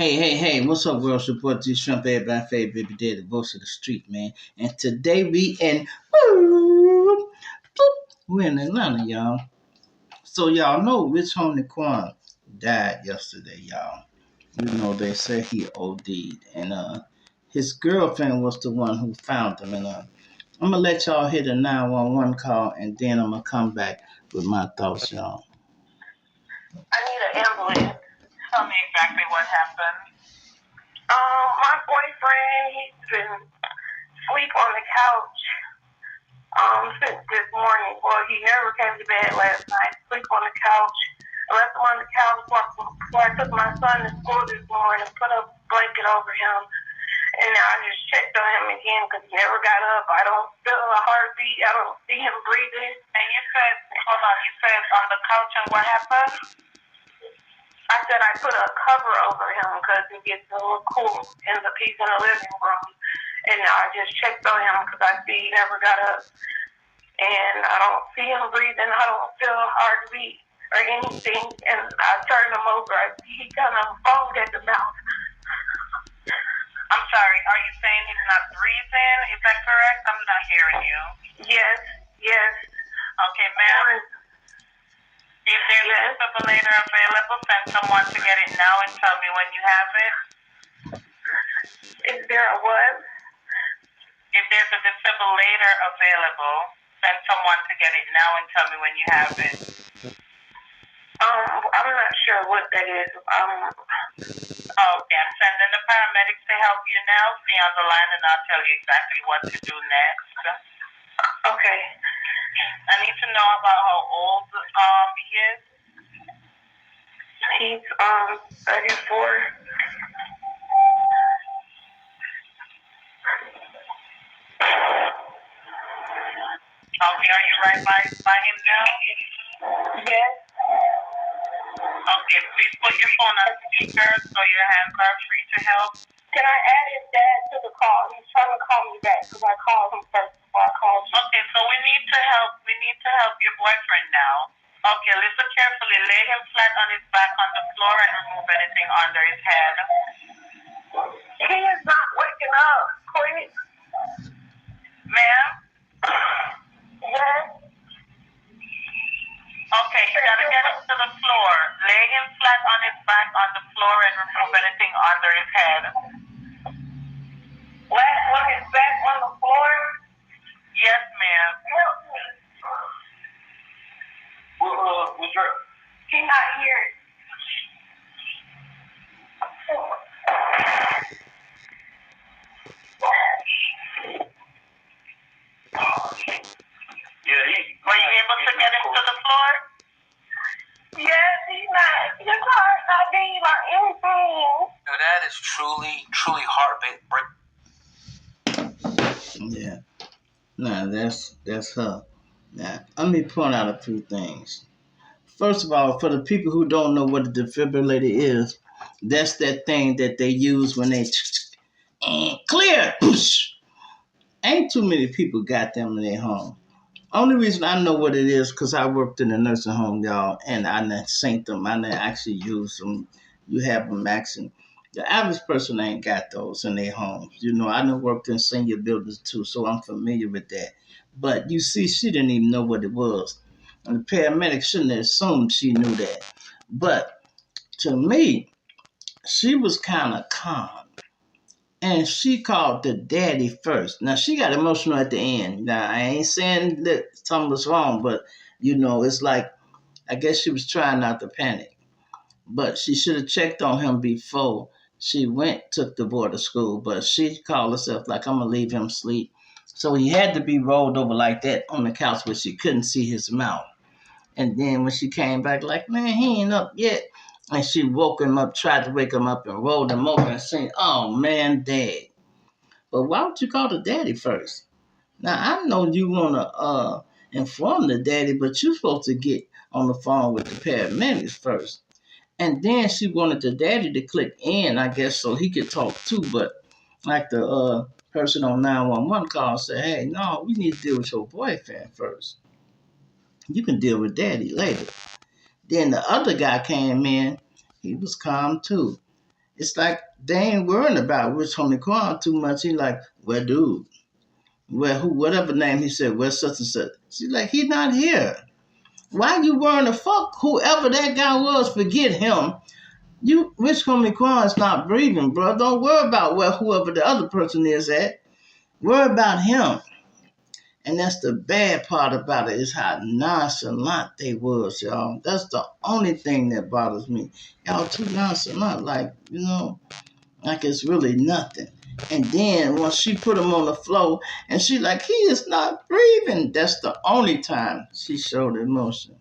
Hey, what's up, world? Support G Shrimp, everybody, favorite baby daddy, voice of the street, man. And today we're in Atlanta, y'all. So y'all know Rich Homie Quan died yesterday, y'all. You know they said he OD'd, and his girlfriend was the one who found him. And I'm gonna let y'all hear the 911 call, and then I'm gonna come back with my thoughts, y'all. I need an ambulance. Tell me exactly what happened. My boyfriend, he's been asleep on the couch since this morning. Well, he never came to bed last night. Sleep on the couch. I left him on the couch before I took my son to school this morning. Put a blanket over him, and I just checked on him again because he never got up. I don't feel a heartbeat. I don't see him breathing. And you said, hold on, you said on the couch, and what happened? I said I put a cover over him because it gets a little cool in the piece in the living room. And I just checked on him because I see he never got up. And I don't see him breathing. I don't feel a heartbeat or anything. And I turned him over. I see he kind of foamed at the mouth. I'm sorry. Are you saying he's not breathing? Is that correct? I'm not hearing you. Yes. Okay, ma'am. If there's a defibrillator available, send someone to get it now and tell me when you have it. Is there a what? If there's a defibrillator available, send someone to get it now and tell me when you have it. I'm not sure what that is. Okay, I'm sending the paramedics to help you now. Stay on the line and I'll tell you exactly what to do next. Okay. I need to know about how old he is. He's 34. Okay, are you right by him now? Yes. Okay, please put your phone on speaker so your hands are free to help. Can I add his dad to the call? He's trying to call me back because I called him first before I called you. Okay, so we need to help. We need to help your boyfriend now. Okay, listen carefully. Lay him flat on his back on the floor and remove anything under his head. He is not waking up. Please. Ma'am? Yes. Okay, you gotta get him to the floor. Lay him flat on his back on the floor and remove anything under his head. Flat on his back on the floor? Yes, ma'am. Help me. What's wrong? He's not here. Were you able to get him to the floor? Yes, he's not. His heart not beating or anything. No, that is truly heartbreaking. Yeah. Nah, that's her. Now, let me point out a few things. First of all, for the people who don't know what a defibrillator is, that's that thing that they use when they clear. Ain't too many people got them in their home. Only reason I know what it is because I worked in a nursing home, y'all, and I done seen them. I done actually used them. You have them actually. The average person ain't got those in their homes. You know, I done worked in senior buildings too, so I'm familiar with that. But you see, she didn't even know what it was. And the paramedic shouldn't have assumed she knew that. But to me, she was kind of calm. And she called the daddy first. Now she got emotional at the end. Now I ain't saying that something was wrong, but you know, it's like I guess she was trying not to panic. But she should have checked on him before she took the boy to school. But she called herself like I'm gonna leave him sleep. So he had to be rolled over like that on the couch where she couldn't see his mouth. And then when she came back, like, man, he ain't up yet. And she woke him up, tried to wake him up and rolled him over and said, oh man, dad. But why would you call the daddy first? Now I know you wanna inform the daddy, but you're supposed to get on the phone with the paramedics first. And then she wanted the daddy to click in, I guess, so he could talk too. But like the person on 911 call said, hey, no, we need to deal with your boyfriend first. You can deal with daddy later. Then the other guy came in. He was calm too. It's like they ain't worrying about Rich Homie Quan too much. He like, well, dude, well, who, whatever name he said, well, such and such. She's like, he not here. Why you worrying the fuck whoever that guy was? Forget him. You, Rich Homie Quan is not breathing, bro. Don't worry about where whoever the other person is at. Worry about him. And that's the bad part about it is how nonchalant they was, y'all. That's the only thing that bothers me. Y'all too nonchalant, like it's really nothing. And then once she put him on the floor and she like, he is not breathing. That's the only time she showed emotion.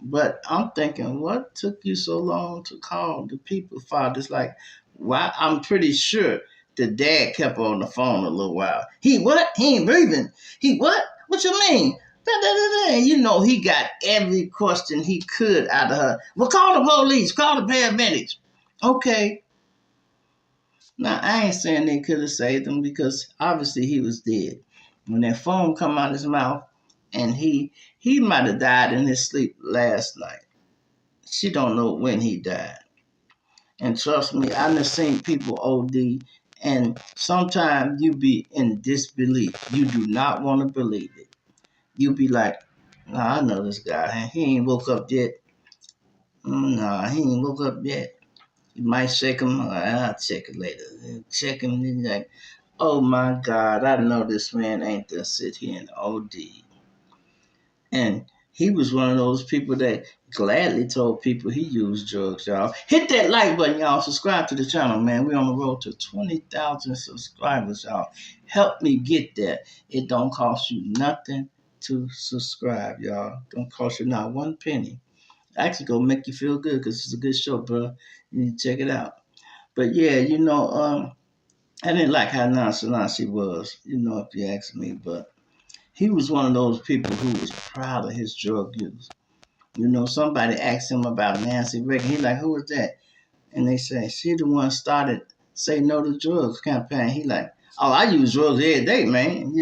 But I'm thinking, what took you so long to call the people fathers? Like, why? I'm pretty sure the dad kept on the phone a little while. He what? He ain't breathing. He what? What you mean? Da, da, da, da. And he got every question he could out of her. Well, call the police. Call the paramedics. Okay. Now, I ain't saying they could have saved him because obviously he was dead. When that foam come out his mouth, and he might have died in his sleep last night. She don't know when he died. And trust me, I done seen people OD, and sometimes you be in disbelief. You do not want to believe it. You be like, nah, I know this guy. He ain't woke up yet. Nah, he ain't woke up yet. You might shake him. I'll check it later. Check him, and then you're like, oh my God, I know this man ain't gonna sit here and OD. And he was one of those people that gladly told people he used drugs, y'all. Hit that like button, y'all. Subscribe to the channel, man. We're on the road to 20,000 subscribers, y'all. Help me get there. It don't cost you nothing to subscribe, y'all. Don't cost you not one penny. Actually, go make you feel good because it's a good show, bro. You need to check it out. But yeah, I didn't like how nonchalant she was, if you ask me. But he was one of those people who was proud of his drug use. Somebody asked him about Nancy Reagan. He like, who is that? And they say, she the one started Say No to Drugs campaign. He like, oh, I use drugs every day, man.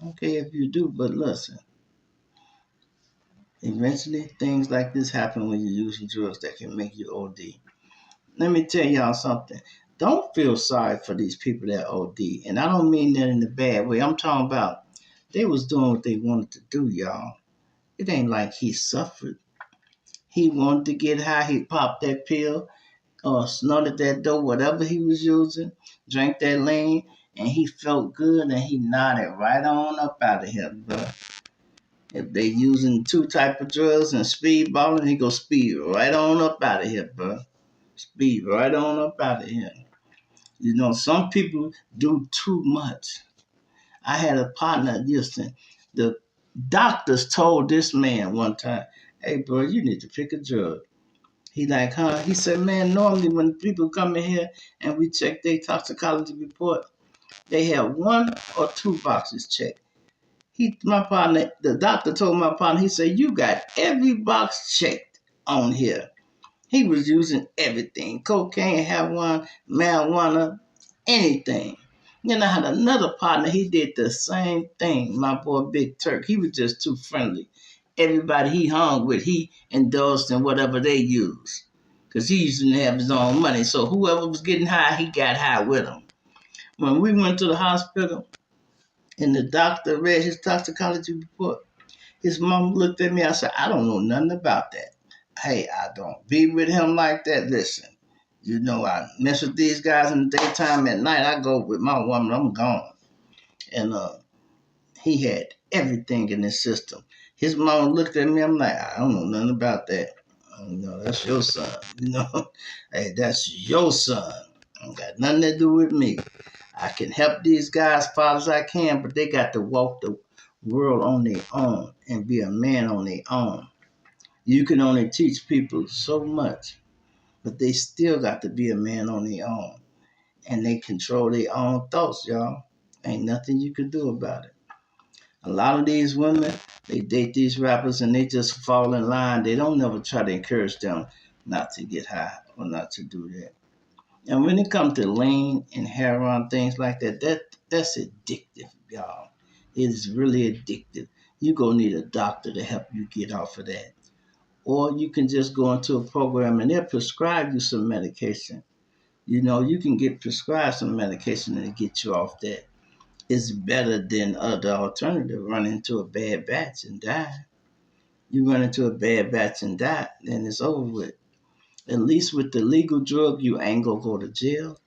Okay, if you do, but listen, eventually things like this happen when you're using drugs that can make you OD. Let me tell y'all something. Don't feel sorry for these people that OD. And I don't mean that in a bad way. I'm talking about they was doing what they wanted to do, y'all. It ain't like he suffered. He wanted to get high. He popped that pill or snorted that dope, whatever he was using, drank that lean, and he felt good and he nodded right on up out of here, bro. If they using two type of drugs and speedballing, he go speed right on up out of here, bro. Speed right on up out of here. Some people do too much. I had a partner, listen, the doctors told this man one time, hey, bro, you need to pick a drug. He like, huh? He said, man, normally when people come in here and we check their toxicology report, they have one or two boxes checked. My partner, the doctor told my partner, he said, you got every box checked on here. He was using everything, cocaine, heroin, marijuana, anything. Then I had another partner, he did the same thing, my boy Big Turk. He was just too friendly. Everybody he hung with, he indulged in whatever they used. Because he used to have his own money. So whoever was getting high, he got high with him. When we went to the hospital and the doctor read his toxicology report, his mom looked at me. I said, I don't know nothing about that. Hey, I don't be with him like that. Listen, I mess with these guys in the daytime. At night, I go with my woman. I'm gone. And he had everything in his system. His mom looked at me. I'm like, I don't know nothing about that. That's your son. Hey, that's your son. Don't got nothing to do with me. I can help these guys as far as I can, but they got to walk the world on their own and be a man on their own. You can only teach people so much, but they still got to be a man on their own. And they control their own thoughts, y'all. Ain't nothing you can do about it. A lot of these women, they date these rappers and they just fall in line. They don't never try to encourage them not to get high or not to do that. And when it comes to lean and heroin, things like that's addictive, y'all. It is really addictive. You gonna need a doctor to help you get off of that. Or you can just go into a program and they'll prescribe you some medication. You can get prescribed some medication and get you off that. It's better than the alternative, run into a bad batch and die. You run into a bad batch and die, then it's over with. At least with the legal drug, you ain't gonna go to jail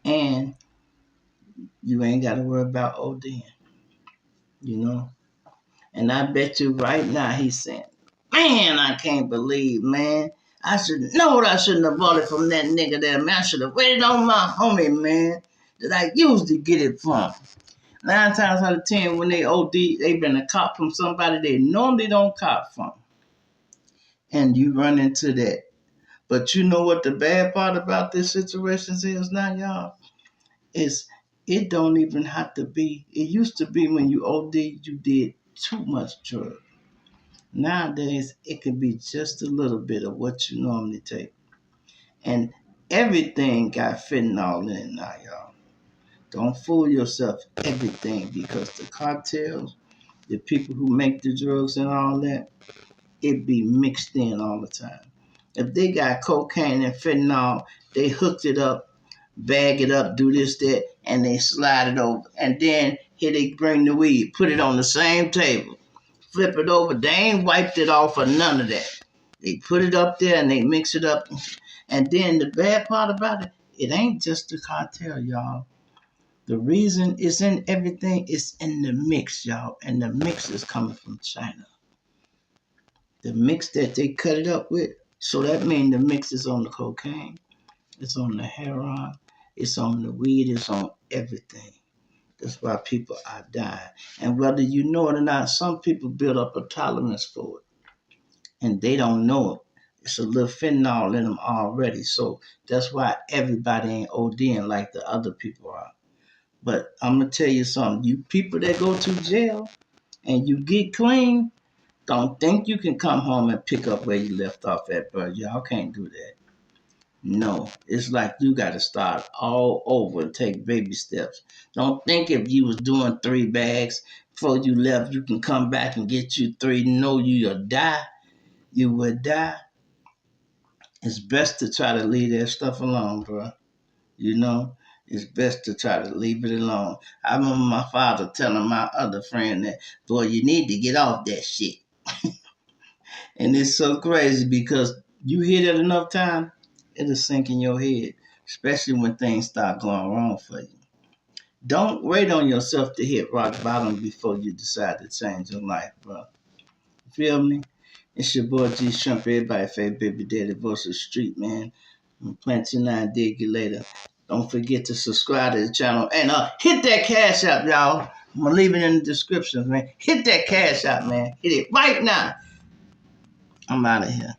and you ain't gotta worry about ODing, you know? And I bet you right now he's saying, man, I can't believe, man. I should know I shouldn't have bought it from that nigga there, man. I should have waited on my homie, man, that I used to get it from. 9 times out of 10, when they OD, they been a cop from somebody they normally don't cop from. And you run into that. But you know what the bad part about this situation is now, y'all? Is it don't even have to be. It used to be when you OD, you did too much drug. Nowadays, it can be just a little bit of what you normally take. And everything got fentanyl in it now, y'all. Don't fool yourself, everything, because the cartels, the people who make the drugs and all that, it be mixed in all the time. If they got cocaine and fentanyl, they hooked it up, bag it up, do this, that, and they slide it over. And then here they bring the weed, put it on the same table, flip it over. They ain't wiped it off or none of that. They put it up there and they mix it up. And then the bad part about it, it ain't just the cartel, y'all. The reason it's in everything is in the mix, y'all. And the mix is coming from China. The mix that they cut it up with. So that means the mix is on the cocaine, it's on the heroin, it's on the weed, it's on everything. That's why people are dying. And whether you know it or not, some people build up a tolerance for it. And they don't know it. It's a little fentanyl in them already. So that's why everybody ain't ODing like the other people are. But I'm going to tell you something. You people that go to jail and you get clean, don't think you can come home and pick up where you left off at, bro. Y'all can't do that. No, it's like you got to start all over and take baby steps. Don't think if you was doing 3 bags before you left, you can come back and get you 3. No, you'll die. You would die. It's best to try to leave that stuff alone, bro. You know, it's best to try to leave it alone. I remember my father telling my other friend that, boy, you need to get off that shit. And it's so crazy because you hear that enough time, it'll sink in your head, especially when things start going wrong for you. Don't wait on yourself to hit rock bottom before you decide to change your life, bro. You feel me? It's your boy G Shrimp, everybody favorite baby daddy, voice of the street, man. Plant your 9, dig you later. Don't forget to subscribe to the channel and hit that cash app, y'all. I'm gonna leave it in the description, man. Hit that cash app, man. Hit it right now. I'm out of here.